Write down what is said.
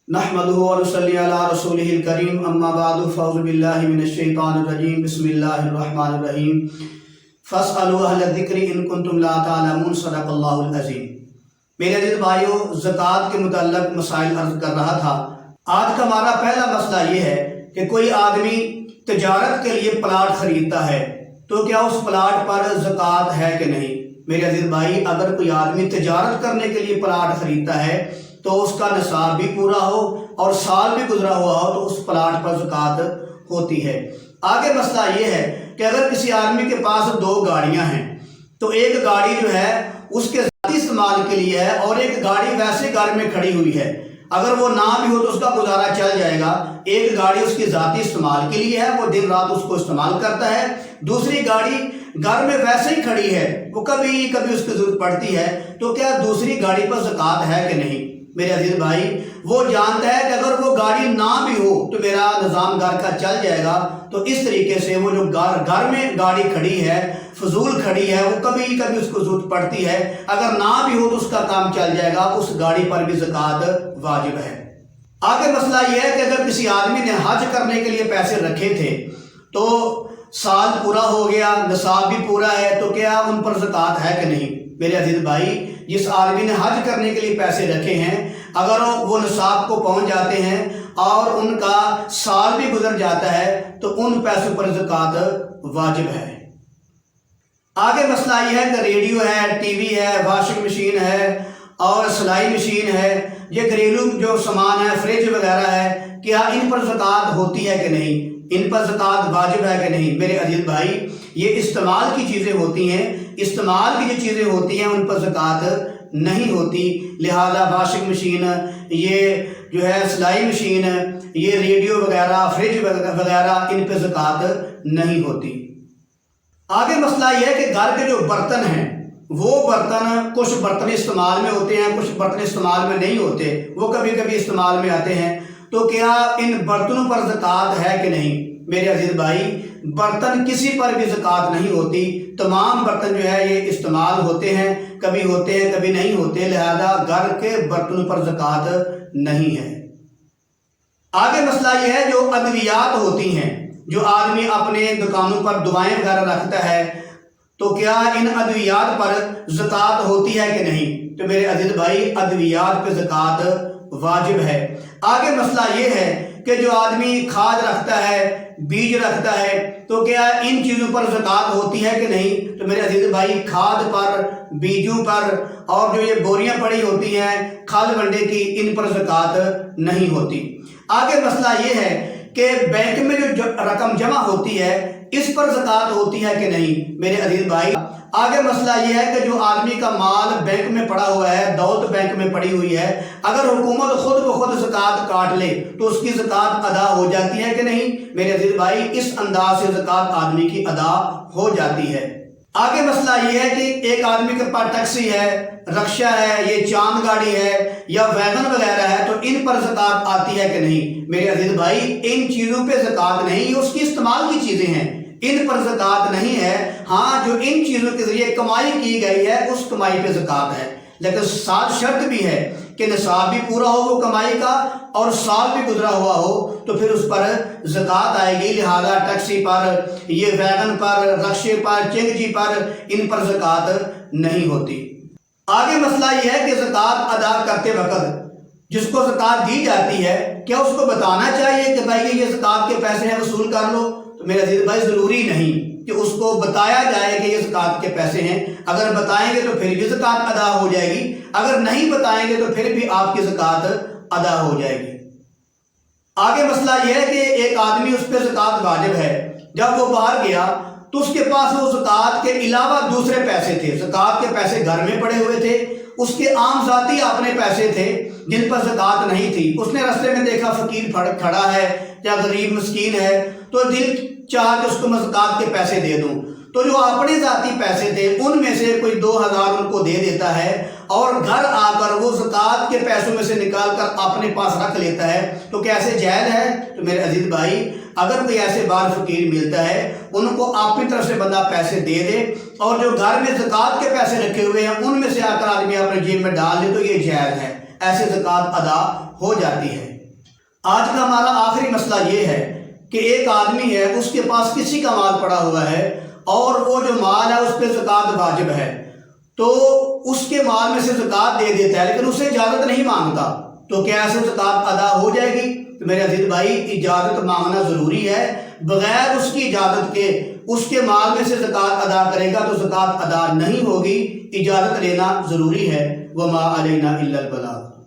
نحمده ونصلي على رسوله الكريم اما بعد فاعوذ بالله من الشیطان الرجیم بسم اللہ الرحمن الرحیم فاسألوا اہل الذکر ان کنتم لا تعلمون صدق اللہ العظیم۔ میرے عزیز بھائیو، زکوٰۃ کے متعلق مسائل عرض کر رہا تھا۔ آج کا ہمارا پہلا مسئلہ یہ ہے کہ کوئی آدمی تجارت کے لیے پلاٹ خریدتا ہے تو کیا اس پلاٹ پر زکوٰۃ ہے کہ نہیں؟ میرے عزیز بھائی، اگر کوئی آدمی تجارت کرنے کے لیے پلاٹ خریدتا ہے تو اس کا نصاب بھی پورا ہو اور سال بھی گزرا ہوا ہو تو اس پلاٹ پر زکوٰۃ ہوتی ہے۔ آگے مسئلہ یہ ہے کہ اگر کسی آدمی کے پاس دو گاڑیاں ہیں تو ایک گاڑی جو ہے اس کے ذاتی استعمال کے لیے ہے اور ایک گاڑی ویسے گھر میں کھڑی ہوئی ہے، اگر وہ نہ بھی ہو تو اس کا گزارا چل جائے گا۔ ایک گاڑی اس کی ذاتی استعمال کے لیے ہے، وہ دن رات اس کو استعمال کرتا ہے، دوسری گاڑی گھر میں ویسے ہی کھڑی ہے، وہ کبھی کبھی اس کی ضرورت پڑتی ہے، تو کیا دوسری گاڑی پر زکوٰۃ ہے کہ نہیں؟ میرے عزیز بھائی، وہ جانتا ہے کہ اگر وہ گاڑی نہ بھی ہو تو میرا نظام گھر کا چل جائے گا، تو اس طریقے سے وہ جو گھر میں گاڑی کھڑی ہے، فضول کھڑی ہے، وہ کبھی کبھی اس کو ضرورت پڑتی ہے، اگر نہ بھی ہو تو اس کا کام چل جائے گا، اس گاڑی پر بھی زکوٰۃ واجب ہے۔ آگے مسئلہ یہ ہے کہ اگر کسی آدمی نے حج کرنے کے لیے پیسے رکھے تھے تو سال پورا ہو گیا، نصاب بھی پورا ہے، تو کیا ان پر زکوٰۃ ہے کہ نہیں؟ میرے عزیز بھائی، جس آدمی نے حج کرنے کے لیے پیسے رکھے ہیں، اگر وہ نصاب کو پہنچ جاتے ہیں اور ان کا سال بھی گزر جاتا ہے تو ان پیسوں پر زکوٰۃ واجب ہے۔ آگے مسئلہ یہ ہے کہ ریڈیو ہے، ٹی وی ہے، واشنگ مشین ہے اور سلائی مشین ہے، یہ گھریلو جو سامان ہے، فریج وغیرہ ہے، کیا ان پر زکوٰۃ ہوتی ہے کہ نہیں؟ ان پر زکوٰۃ واجب ہے کہ نہیں؟ میرے عزیز بھائی، یہ استعمال کی چیزیں ہوتی ہیں، استعمال کی جو چیزیں ہوتی ہیں ان پر زکوٰۃ نہیں ہوتی، لہذا واشنگ مشین، یہ جو ہے سلائی مشین، یہ ریڈیو وغیرہ، فریج وغیرہ، ان پہ زکوٰۃ نہیں ہوتی۔ آگے مسئلہ یہ ہے کہ گھر کے جو برتن ہیں، وہ برتن، کچھ برتن استعمال میں ہوتے ہیں، کچھ برتن استعمال میں نہیں ہوتے، وہ کبھی کبھی استعمال میں آتے ہیں، تو کیا ان برتنوں پر زکوٰۃ ہے کہ نہیں؟ میرے عزیز بھائی، برتن کسی پر بھی زکوٰۃ نہیں ہوتی، تمام برتن جو ہے یہ استعمال ہوتے ہیں، کبھی ہوتے ہیں کبھی نہیں ہوتے، لہذا گھر کے برتنوں پر زکوٰۃ نہیں ہے۔ آگے مسئلہ یہ ہے جو ادویات ہوتی ہیں، جو آدمی اپنے دکانوں پر دوائیں وغیرہ رکھتا ہے، تو کیا ان ادویات پر زکوٰۃ ہوتی ہے کہ نہیں؟ تو میرے عزیز بھائی، ادویات پہ زکوٰۃ واجب ہے۔ آگے مسئلہ یہ ہے کہ جو آدمی کھاد رکھتا ہے، بیج رکھتا ہے، تو کیا ان چیزوں پر زکوٰۃ ہوتی ہے کہ نہیں؟ تو میرے عزیز بھائی، کھاد پر، بیجوں پر اور جو یہ بوریاں پڑی ہوتی ہیں کھاد ونڈے کی، ان پر زکوٰۃ نہیں ہوتی۔ آگے مسئلہ یہ ہے کہ بینک میں جو رقم جمع ہوتی ہے اس پر زکوٰۃ ہوتی ہے کہ نہیں؟ میرے عزیز بھائی، آگے مسئلہ یہ ہے کہ جو آدمی کا مال بینک میں پڑا ہوا ہے، دولت بینک میں پڑی ہوئی ہے، اگر حکومت خود بخود زکوٰۃ کاٹ لے تو اس کی زکوٰۃ ادا ہو جاتی ہے کہ نہیں؟ میرے عزیز بھائی، اس انداز سے زکوٰۃ آدمی کی ادا ہو جاتی ہے۔ آگے مسئلہ یہ ہے کہ ایک آدمی کے پاس ٹیکسی ہے، رکشہ ہے، یہ چاند گاڑی ہے یا ویگن وغیرہ ہے، تو ان پر زکوٰۃ آتی ہے کہ نہیں؟ میرے عزیز بھائی، ان چیزوں پہ زکوٰۃ نہیں، یہ اس کی استعمال کی چیزیں ہیں، ان پر زکوٰۃ نہیں ہے۔ ہاں، جو ان چیزوں کے ذریعے کمائی کی گئی ہے اس کمائی پہ زکوٰۃ ہے، لیکن ساتھ شرط بھی ہے کہ نصاب بھی پورا ہو وہ کمائی کا اور سال بھی گزرا ہوا ہو، تو پھر اس پر زکوٰۃ آئے گی، لہذا ٹیکسی پر، یہ ویگن پر، رکشے پر، چنگجی پر، ان پر زکوٰۃ نہیں ہوتی۔ آگے مسئلہ یہ ہے کہ زکوٰۃ ادا کرتے وقت جس کو زکوٰۃ دی جاتی ہے، کیا اس کو بتانا چاہیے کہ بھائی یہ زکوٰۃ کے پیسے ہیں، وصول کر لو؟ تو میرے عزیز بھائی، ضروری نہیں کہ اس کو بتایا جائے کہ یہ زکوٰۃ کے پیسے ہیں، اگر بتائیں گے تو پھر بھی زکوٰۃ ادا ہو جائے گی، اگر نہیں بتائیں گے تو پھر بھی آپ کی زکوٰۃ ادا ہو جائے گی۔ آگے مسئلہ یہ ہے کہ ایک آدمی، اس پہ زکوٰۃ واجب ہے، جب وہ باہر گیا تو اس کے پاس وہ زکوٰۃ کے علاوہ دوسرے پیسے تھے، زکوٰۃ کے پیسے گھر میں پڑے ہوئے تھے، اس کے عام ذاتی اپنے پیسے تھے جن پر زکوٰۃ نہیں تھی۔ اس نے رستے میں دیکھا فقیر کھڑا ہے یا غریب مسکین ہے، تو دل چاہا کہ اس کو میں زکوٰۃ کے پیسے دے دوں، تو جو اپنے ذاتی پیسے تھے ان میں سے کوئی 2000 ان کو دے دیتا ہے اور گھر آ کر وہ زکوٰۃ کے پیسوں میں سے نکال کر اپنے پاس رکھ لیتا ہے، تو کیسے جائز ہے؟ تو میرے عزیز بھائی، اگر کوئی ایسے بار فقیر ملتا ہے، ان کو اپنی طرف سے بندہ پیسے دے دے اور جو گھر میں زکوٰۃ کے پیسے رکھے ہوئے ہیں ان میں سے آ کر آدمی اپنے جیب میں ڈال دے تو یہ جائز ہے، ایسے زکوٰۃ ادا ہو جاتی ہے۔ آج کا ہمارا آخری مسئلہ یہ ہے کہ ایک آدمی ہے، اس کے پاس کسی کا مال پڑا ہوا ہے اور وہ جو مال ہے اس پہ زکوٰۃ واجب ہے، تو اس کے مال میں سے زکوٰۃ دے دیتا ہے لیکن اسے اجازت نہیں مانگتا، تو کیا ایسے زکوٰۃ ادا ہو جائے گی؟ تو میرے عزیز بھائی، اجازت مانگنا ضروری ہے، بغیر اس کی اجازت کے اس کے مال میں سے زکوٰۃ ادا کرے گا تو زکوٰۃ ادا نہیں ہوگی، اجازت لینا ضروری ہے۔ وما علینا الا البلاغ۔